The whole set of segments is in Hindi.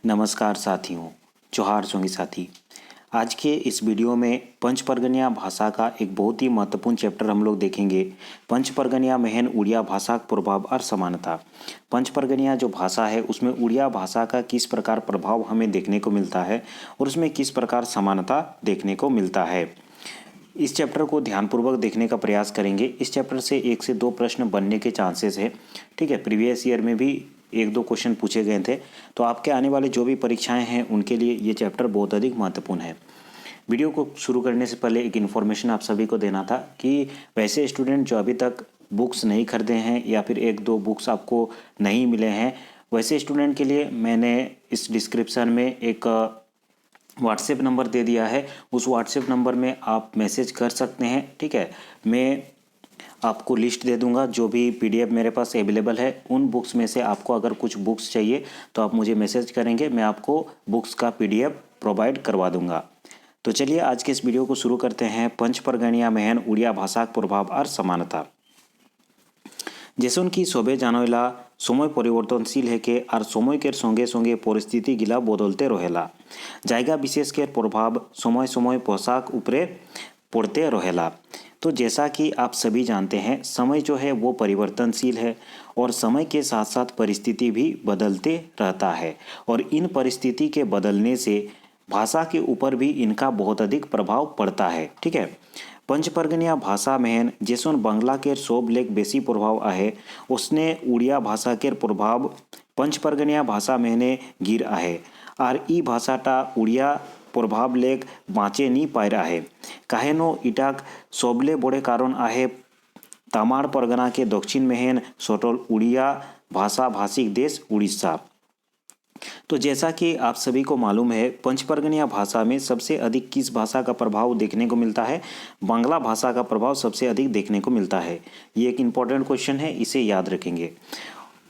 नमस्कार साथियों, जोहार सोंगी साथी। आज के इस वीडियो में पंच परगनिया भाषा का एक बहुत ही महत्वपूर्ण चैप्टर हम लोग देखेंगे। पंच परगनिया महन उड़िया भाषा का प्रभाव और समानता। पंच परगनिया जो भाषा है उसमें उड़िया भाषा का किस प्रकार प्रभाव हमें देखने को मिलता है और उसमें किस प्रकार समानता देखने को मिलता है। इस चैप्टर को ध्यानपूर्वक देखने का प्रयास करेंगे। इस चैप्टर से 1 से 2 प्रश्न बनने के चांसेस है। ठीक है, प्रीवियस ईयर में भी 1-2 क्वेश्चन पूछे गए थे, तो आपके आने वाले जो भी परीक्षाएं हैं उनके लिए ये चैप्टर बहुत अधिक महत्वपूर्ण है। वीडियो को शुरू करने से पहले एक इन्फॉर्मेशन आप सभी को देना था कि वैसे स्टूडेंट जो अभी तक बुक्स नहीं खरीदे हैं या फिर 1-2 बुक्स आपको नहीं मिले हैं, वैसे स्टूडेंट के लिए मैंने इस डिस्क्रिप्शन में एक व्हाट्सएप नंबर दे दिया है। उस व्हाट्सएप नंबर में आप मैसेज कर सकते हैं। ठीक है, मैं आपको लिस्ट दे दूंगा जो भी पीडीएफ मेरे पास अवेलेबल है। उन बुक्स में से आपको अगर कुछ बुक्स चाहिए तो आप मुझे मैसेज करेंगे, मैं आपको बुक्स का पीडीएफ प्रोवाइड करवा दूंगा। तो चलिए आज के इस वीडियो को शुरू करते हैं। पंच परगनिया महन उड़िया भाषा का प्रभाव और समानता। जेसन की सবে জানইলা সময় পরিবর্তনশীল হেকে আর সময়কের সঙ্গে সঙ্গে পরিস্থিতিগিলা বদলতে রহেলা। জায়গা বিশেষকের प्रभाव समय समय पोशाक ऊपरे पड़ते रहेला। तो जैसा कि आप सभी जानते हैं, समय जो है वो परिवर्तनशील है और समय के साथ साथ परिस्थिति भी बदलते रहता है और इन परिस्थिति के बदलने से भाषा के ऊपर भी इनका बहुत अधिक प्रभाव पड़ता है। ठीक है, पंच परगनिया भाषा में जेसन बांग्ला के सोब लेक बेसी प्रभाव आहे उसने उड़िया भाषा के प्रभाव पंच परगनिया भाषा में गिर आहे और ई भाषाटा उड़िया प्रभाव लेक बाँचे नहीं पाय आहे। काहेनो इटाक सोबले बड़े कारण आहे तामाड़ परगना के दक्षिण में सटल उड़िया भाषा भाषिक देश उड़ीसा। तो जैसा कि आप सभी को मालूम है, पंच परगनिया भाषा में सबसे अधिक किस भाषा का प्रभाव देखने को मिलता है? बांग्ला भाषा का प्रभाव सबसे अधिक देखने को मिलता है। ये एक इम्पॉर्टेंट क्वेश्चन है, इसे याद रखेंगे।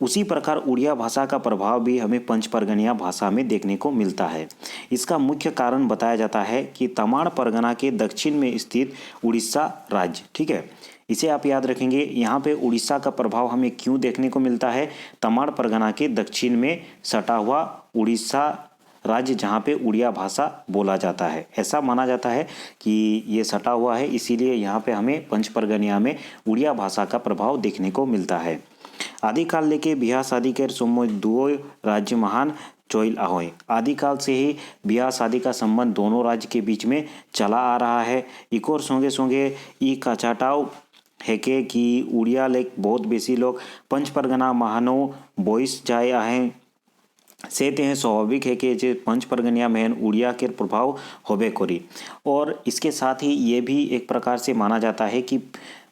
उसी प्रकार उड़िया भाषा का प्रभाव भी हमें पंच परगनिया भाषा में देखने को मिलता है। इसका मुख्य कारण बताया जाता है कि तमाड़ परगना के दक्षिण में स्थित उड़ीसा राज्य। ठीक है, इसे आप याद रखेंगे। यहाँ पे उड़ीसा का प्रभाव हमें क्यों देखने को मिलता है? तमाड़ परगना के दक्षिण में सटा हुआ उड़ीसा राज्य जहाँ पे उड़िया भाषा बोला जाता है, ऐसा माना जाता है कि ये सटा हुआ है, इसीलिए यहाँ पे हमें पंच परगनिया में उड़िया भाषा का प्रभाव देखने को मिलता है। आदिकाल लेके बिहार शादी के समय दो राज्य महान चोइल ahoy। आदिकाल से ही ब्याह शादी का संबंध दोनों राज्य के बीच में चला आ रहा है। इकोर सोंगे सोंगे ई काचाटाव है कि उड़िया लेक बहुत बेसी लोग पंच परगना महानो बोइस जाए आहे से ते स्वाभाविक है कि जो पंच परगनिया में उड़िया के प्रभाव होबे करी। और इसके साथ ही ये भी एक प्रकार से माना जाता है कि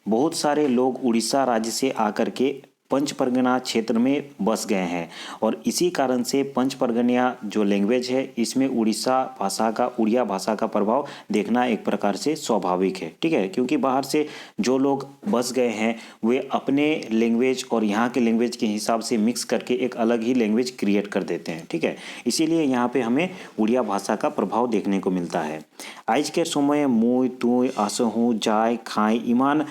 बहुत सारे लोग उड़ीसा राज्य से आकर के पंच परगना क्षेत्र में बस गए हैं और इसी कारण से पंच परगनिया जो लैंग्वेज है इसमें उड़ीसा भाषा का उड़िया भाषा का प्रभाव देखना एक प्रकार से स्वाभाविक है। ठीक है, क्योंकि बाहर से जो लोग बस गए हैं वे अपने लैंग्वेज और यहाँ के लैंग्वेज के हिसाब से मिक्स करके एक अलग ही लैंग्वेज क्रिएट कर देते हैं। ठीक है, इसीलिए यहाँ पे हमें उड़िया भाषा का प्रभाव देखने को मिलता है। आज के समय मुई तुई आसहूँ जाय खाई ईमान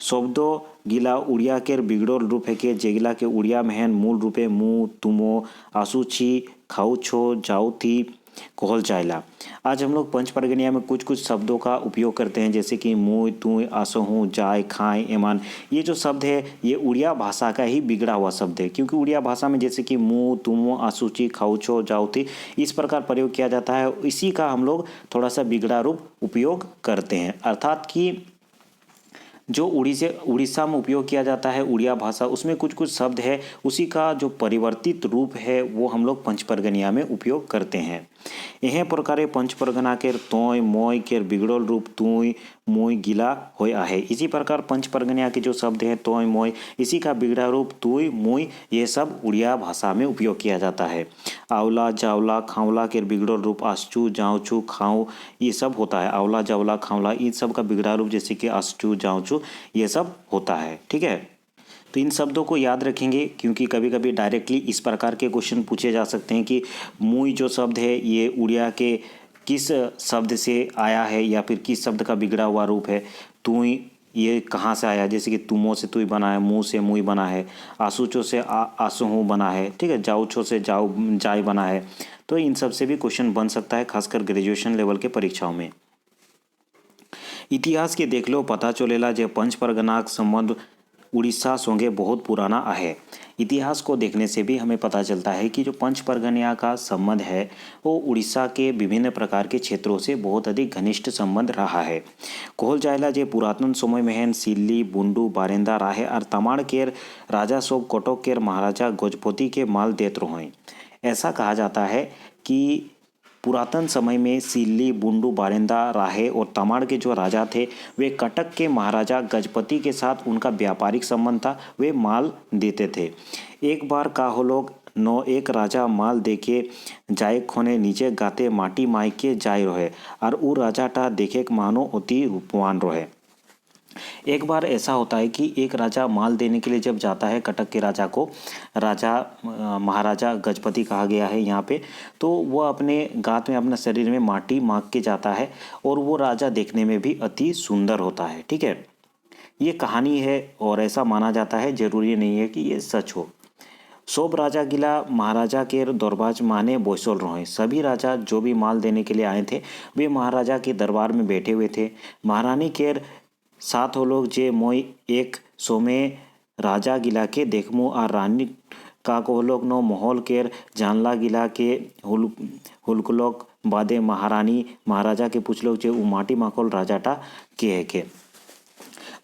शब्दों गिला उड़िया के बिगड़ल रूप है कि जेगिला के उड़िया महन मूल रूपे मु तुमो आसुची खाऊ छो जाऊ थी कहल जायला। आज हम लोग पंच परगनिया में कुछ कुछ शब्दों का उपयोग करते हैं, जैसे कि मुई तुई आसहूँ जाय खाए एमान। ये जो शब्द है ये उड़िया भाषा का ही बिगड़ा हुआ शब्द है, क्योंकि उड़िया भाषा में जैसे कि मु तुमो आसुची खाऊ छो जाऊ थी इस प्रकार प्रयोग किया जाता है। इसी का हम लोग थोड़ा सा बिगड़ा रूप उपयोग करते हैं, अर्थात कि जो उड़ीसा में उपयोग किया जाता है उड़िया भाषा, उसमें कुछ कुछ शब्द है उसी का जो परिवर्तित रूप है वो हम लोग पंच परगनिया में उपयोग करते हैं। यह प्रकारे पंच परगना के तोय मोय के बिगड़ल रूप तुई मोय गिला होय आहे। इसी प्रकार पंच परगनिया के जो शब्द है तोय मोय इसी का बिगड़ा रूप तुई मोय ये सब उड़िया भाषा में उपयोग किया जाता है। आंवला जावला खांवला के बिगड़ल रूप आसचू जाऊचू खाऊं ये सब होता है। आंवला जावला खांवला इन सब का बिगड़ा रूप जैसे कि आसचू जाऊचू ये सब होता है। ठीक है, तो इन शब्दों को याद रखेंगे क्योंकि कभी कभी डायरेक्टली इस प्रकार के क्वेश्चन पूछे जा सकते हैं कि मुई जो शब्द है ये उड़िया के किस शब्द से आया है या फिर किस शब्द का बिगड़ा हुआ रूप है। तुई ये कहाँ से आया, जैसे कि तुमो से तुई बना है, मुँह से मुई बना है, आसूचो से आसूहू बना है। ठीक है, जाऊचो से जाऊ जाय बना है। तो इन सब से भी क्वेश्चन बन सकता है, खासकर ग्रेजुएशन लेवल के परीक्षाओं में। इतिहास के देख लो पता चलेला जे पंच परगनाक संबंध उड़ीसा संगे बहुत पुराना है। इतिहास को देखने से भी हमें पता चलता है कि जो पंच परगनिया का संबंध है वो उड़ीसा के विभिन्न प्रकार के क्षेत्रों से बहुत अधिक घनिष्ठ संबंध रहा है। कहल जायला जे पुरातन समय में सिल्ली बुंडू बारेंदा राहे और तमाड़ केर राजा सोब कटक केर महाराजा गजपति के माल देत रहे। ऐसा कहा जाता है कि पुरातन समय में सिल्ली बुंडू बारेंदा राहे और तमाड़ के जो राजा थे वे कटक के महाराजा गजपति के साथ उनका व्यापारिक संबंध था, वे माल देते थे। एक बार का हो लोग नौ एक राजा माल देके जाए खोने नीचे गाते माटी माई के जाए रहे और उ राजाटा देखे मानो अति रूपवान रहे। एक बार ऐसा होता है कि एक राजा माल देने के लिए जब जाता है कटक के राजा को, राजा महाराजा गजपति कहा गया है यहाँ पे, तो वह अपने गात में अपना शरीर में माटी मांग के जाता है और वो राजा देखने में भी अति सुंदर होता है। ठीक है, ये कहानी है और ऐसा माना जाता है, जरूरी नहीं है कि ये सच हो। सोब राजा गिला महाराजा के दरबार माने बोसल रहे। सभी राजा जो भी माल देने के लिए आए थे वे महाराजा के दरबार में बैठे हुए थे। महारानी केर साथ वो लोग जे मोई एक सोमे राजा गिला के देखमु और रानी का को लोग नो माहौल केर जानला गिला के हुलकुलोक बादे महारानी महाराजा के पूछलोग जे उ माटी माखोल राजाटा के है के।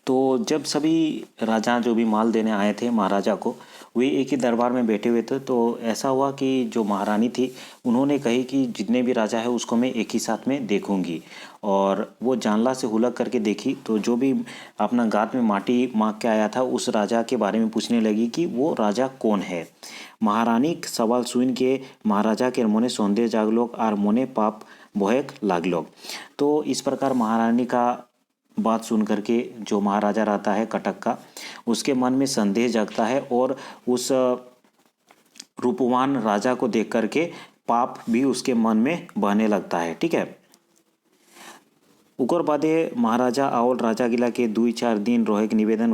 तो जब सभी राजा जो भी माल देने आए थे महाराजा को, वे एक ही दरबार में बैठे हुए थे। तो ऐसा हुआ कि जो महारानी थी उन्होंने कही कि जितने भी राजा है उसको मैं एक ही साथ में देखूंगी, और वो जानला से हुलक करके देखी तो जो भी अपना गात में माटी मांग के आया था उस राजा के बारे में पूछने लगी कि वो राजा कौन है। महारानी सवाल सुन के महाराजा के मोने सौंदर्य जागलोक और मोने पाप भोयक लागलोक। तो इस प्रकार महारानी का बात सुन करके जो महाराजा रहता है कटक का, उसके मन में संदेह जगता है और उस रूपवान राजा को देख करके पाप भी उसके मन में बहने लगता है। ठीक है, उकर बादे महाराजा आवल राजा गिला के 2-4 दिन रोहे के निवेदन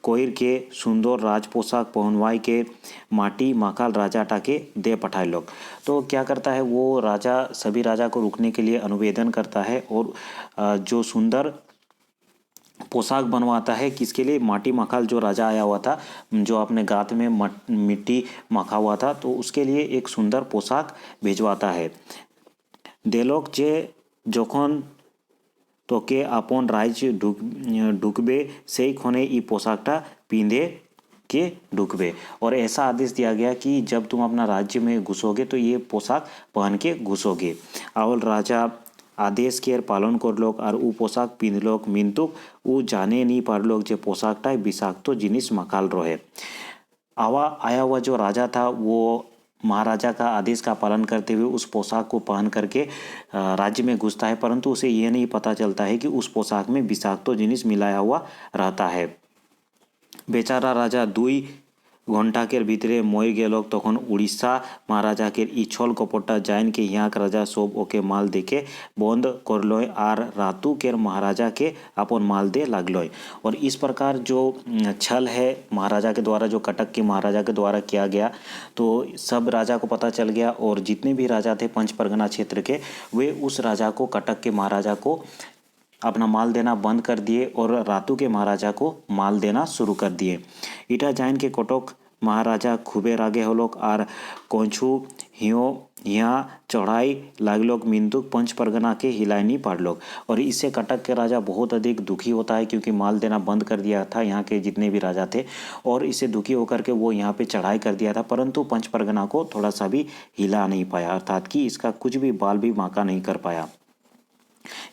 कोहिर के सुंदर राज पोशाक पहनवाई के माटी माकाल राजा टाके दे पठाए लोग। तो क्या करता है वो राजा सभी राजा को रुकने के लिए अनुवेदन करता है और जो सुंदर पोशाक बनवाता है, किसके लिए, माटी मखाल जो राजा आया हुआ था, जो अपने गात में मिट्टी मखा हुआ था, तो उसके लिए एक सुंदर पोशाक भिजवाता है। देलोक जे जखन তোকে আপন রাজ্যে ঢুকবে সেই ক্ষণে ई पोशाकटा पींधे के ढुकबे। और ऐसा आदेश दिया गया कि जब तुम अपना राज्य में घुसोगे तो ये पोशाक पहन के घुसोगे। आवल राजा आदेश के पालन कर लोग और उ पोशाक पिंध लोग, मिंतुक उ जाने नहीं पार लोग जे पोशाकटा विषाक्त जिनिस मकाल रहे। आया हुआ जो राजा था वो महाराजा का आदेश का पालन करते हुए उस पोशाक को पहन करके राज्य में घुसता है, परंतु उसे यह नहीं पता चलता है कि उस पोशाक में विषाक्त जिनिस मिलाया हुआ रहता है। बेचारा राजा 2 घंटा के भीतरे मर गेलोक। तखन उड़ीसा महाराजा के ई छल कपटा जान के यहाँ के राजा सब ओके माल देके बंद करलो और रातू के महाराजा के अपन माल दे लागलो। और इस प्रकार जो छल है महाराजा के द्वारा, जो कटक के महाराजा के द्वारा किया गया, तो सब राजा को पता चल गया और जितने भी राजा थे पंच परगना क्षेत्र के, वे उस राजा को, कटक के महाराजा को अपना माल देना बंद कर दिए और रातू के महाराजा को माल देना शुरू कर दिए। इटा जान के कटक महाराजा खूबे रागे होलोक और कोंछू यहाँ चढ़ाई लागलोक, मिंतुक पंच परगना के हिलाई नहीं पाड़लोक। और इससे कटक के राजा बहुत अधिक दुखी होता है क्योंकि माल देना बंद कर दिया था यहाँ के जितने भी राजा थे, और इससे दुखी होकर के वो यहाँ पे चढ़ाई कर दिया था, परंतु पंच परगना को थोड़ा सा भी हिला नहीं पाया, अर्थात कि इसका कुछ भी बाल भी बांका नहीं कर पाया।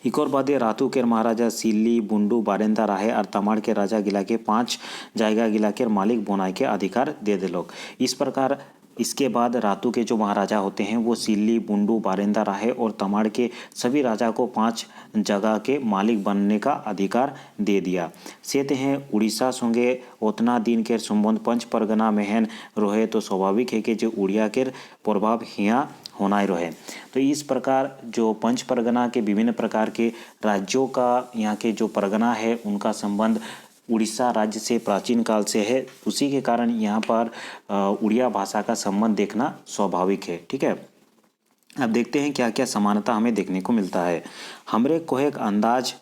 एक और बादे रातू के महाराजा सिल्ली बुंडू बारेंदा राहे और तमाड़ के राजा गिला के 5 जायगा गिला के मालिक बनाए के अधिकार दे दे लोग। इस प्रकार इसके बाद रातू के जो महाराजा होते हैं वो सिल्ली बुंडू बारेंदा राहे और तमाड़ के सभी राजा को 5 जगह के मालिक बनने का अधिकार दे दिया। सेते हैं उड़ीसा संगे उतना दिन के संबंध पंच परगना में रहे, तो स्वाभाविक है कि जो उड़िया के प्रभाव यहाँ होना रहे। तो इस प्रकार जो पंच परगना के विभिन्न प्रकार के राज्यों का, यहाँ के जो परगना है उनका संबंध उड़ीसा राज्य से प्राचीन काल से है, उसी के कारण यहाँ पर उड़िया भाषा का संबंध देखना स्वाभाविक है। ठीक है। अब देखते हैं क्या क्या समानता हमें देखने को मिलता है। हमरे कोहेक अंदाज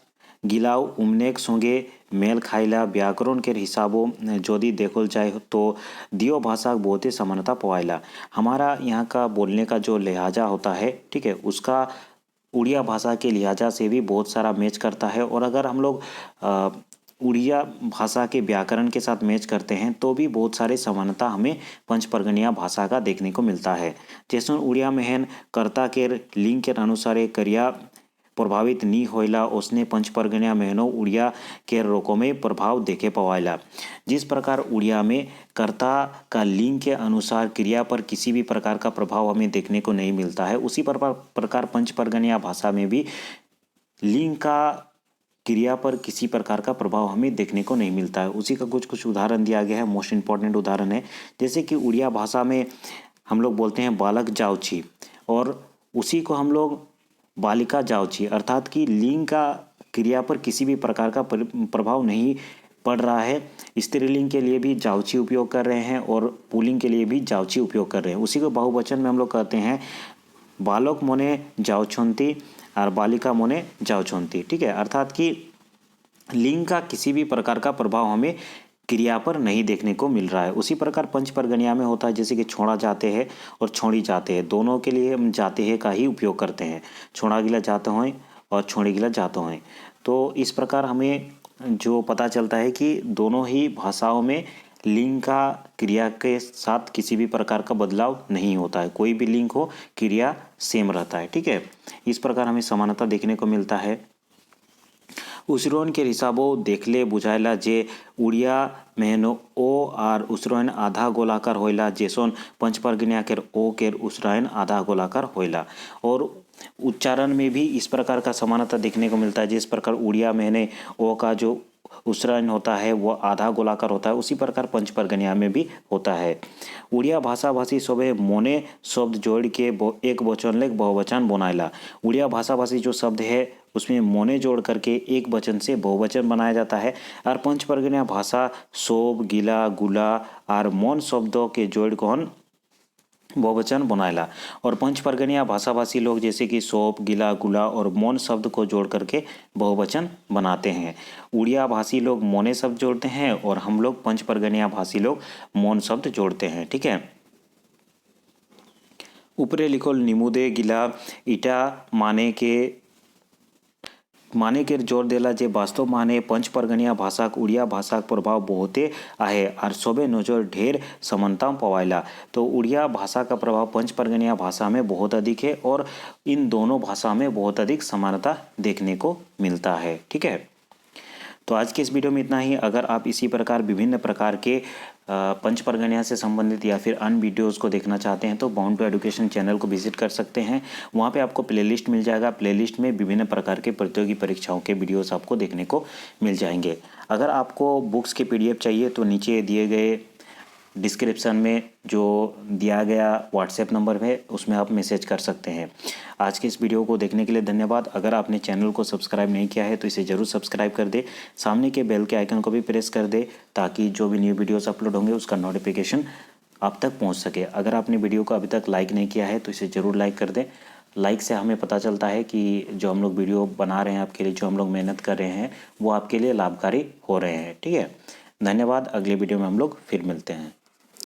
गिलाव उमनेक संगे मेल खाइला व्याकरण के हिसाबों यदि देखल जाए तो दियो भाषा बहुत ही समानता पवाइला। हमारा यहाँ का बोलने का जो लहजा होता है, ठीक है, उसका उड़िया भाषा के लिहाजा से भी बहुत सारा मैच करता है। और अगर हम लोग उड़िया भाषा के व्याकरण के साथ मैच करते हैं तो भी बहुत सारे समानता हमें पंचपर्गनिया भाषा का देखने को मिलता है। जैसे उड़िया में हेन कर्ता के लिंग के अनुसार क्रिया प्रभावित नी होइला उसने पंचपर्गनिया मेहनो उड़िया के रोकों में प्रभाव देखे पवाइला। जिस प्रकार उड़िया में कर्ता का लिंग के अनुसार क्रिया पर किसी भी प्रकार का प्रभाव हमें देखने को नहीं मिलता है, उसी प्रकार पंचपर्गनिया भाषा में भी लिंग का क्रिया पर किसी प्रकार का प्रभाव हमें देखने को नहीं मिलता है। उसी का कुछ उदाहरण दिया गया है, मोस्ट इंपॉर्टेंट उदाहरण है। जैसे कि उड़िया भाषा में हम लोग बोलते हैं बालक जाउची, और उसी को हम लोग बालिका जाउची, अर्थात कि लिंग का क्रिया पर किसी भी प्रकार का प्रभाव नहीं पड़ रहा है। स्त्रीलिंग के लिए भी जाउची उपयोग कर रहे हैं और पुल्लिंग के लिए भी जाउची उपयोग कर रहे हैं। उसी को बहुवचन में हम लोग कहते हैं बालक मोने जाउछंती और बालिका मोने जाउछंती, ठीक है, अर्थात कि लिंग का किसी भी प्रकार का प्रभाव हमें क्रिया पर नहीं देखने को मिल रहा है। उसी प्रकार पंचपर्गनिया में होता है, जैसे कि छोड़ा जाते हैं और छोड़ी जाते हैं, दोनों के लिए हम जाते हैं का ही उपयोग करते हैं। छोड़ा गिला जाते हैं और छोड़ी गिला जाते हैं। तो इस प्रकार हमें जो पता चलता है कि दोनों ही भाषाओं में लिंग का क्रिया के साथ किसी भी प्रकार का बदलाव नहीं होता है। कोई भी लिंग हो, क्रिया सेम रहता है, ठीक है। इस प्रकार हमें समानता देखने को मिलता है। उसरोन के हिसाबों देखले बुझाइला जे उड़िया मेहनो ओ और उसरोन आधा गोलाकार होइला, जेसोन पंचपर्गनिया के ओ के उसरायन आधा गोलाकार होइला। और उच्चारण में भी इस प्रकार का समानता देखने को मिलता है। जिस प्रकार उड़िया मेहने ओ का जो उच्चारण होता है वो आधा गोलाकार होता है, उसी प्रकार पंचपर्गनिया में भी होता है। उड़िया भाषा भाषी सभे मोने शब्द जोड़ के एक वचन ले बहुवचन बनाइला। उड़िया भाषा भाषी जो शब्द है उसमें मोने जोड़ करके एक वचन से बहुवचन बनाया जाता है। और पंचपर्गनिया भाषा सोब गिला गुला और मौन शब्दों के जोड़ कौन बहुवचन बनाएला। और पंचपर्गनिया भाषाभाषी लोग जैसे कि सोप गिला गुला और मौन शब्द को जोड़ करके बहुवचन बनाते हैं। उड़िया भाषी लोग मौने शब्द जोड़ते हैं और हम लोग पंचपर्गनिया भाषी लोग मौन शब्द जोड़ते हैं, ठीक है। ऊपरे लिखल निमुदे गिला इटा माने के जोर देला जे वास्तव माने पंचपर्गनिया भाषा उड़िया भाषा प्रभाव बहुते आहे और सबे नजर ढेर समानता पवाइला। तो उड़िया भाषा का प्रभाव पंचपर्गनिया भाषा में बहुत अधिक है और इन दोनों भाषा में बहुत अधिक समानता देखने को मिलता है, ठीक है। तो आज के इस वीडियो में इतना ही। अगर आप इसी प्रकार विभिन्न प्रकार के पंचपर्गनिया से संबंधित या फिर अन्य वीडियोस को देखना चाहते हैं तो बाउंड टू एजुकेशन चैनल को विजिट कर सकते हैं। वहाँ पे आपको प्लेलिस्ट मिल जाएगा। प्लेलिस्ट में विभिन्न प्रकार के प्रतियोगी परीक्षाओं के वीडियोस आपको देखने को मिल जाएंगे। अगर आपको बुक्स के PDF चाहिए तो नीचे दिए गए डिस्क्रिप्शन में जो दिया गया व्हाट्सएप नंबर है उसमें आप मैसेज कर सकते हैं। आज के इस वीडियो को देखने के लिए धन्यवाद। अगर आपने चैनल को सब्सक्राइब नहीं किया है तो इसे ज़रूर सब्सक्राइब कर दे। सामने के बेल के आइकन को भी प्रेस कर दे ताकि जो भी न्यू वीडियोस अपलोड होंगे उसका नोटिफिकेशन आप तक पहुंच सके। अगर आपने वीडियो को अभी तक लाइक नहीं किया है तो इसे ज़रूर लाइक कर दें। लाइक से हमें पता चलता है कि जो हम लोग वीडियो बना रहे हैं आपके लिए, जो हम लोग मेहनत कर रहे हैं वो आपके लिए लाभकारी हो रहे हैं, ठीक है। धन्यवाद। अगले वीडियो में हम लोग फिर मिलते हैं।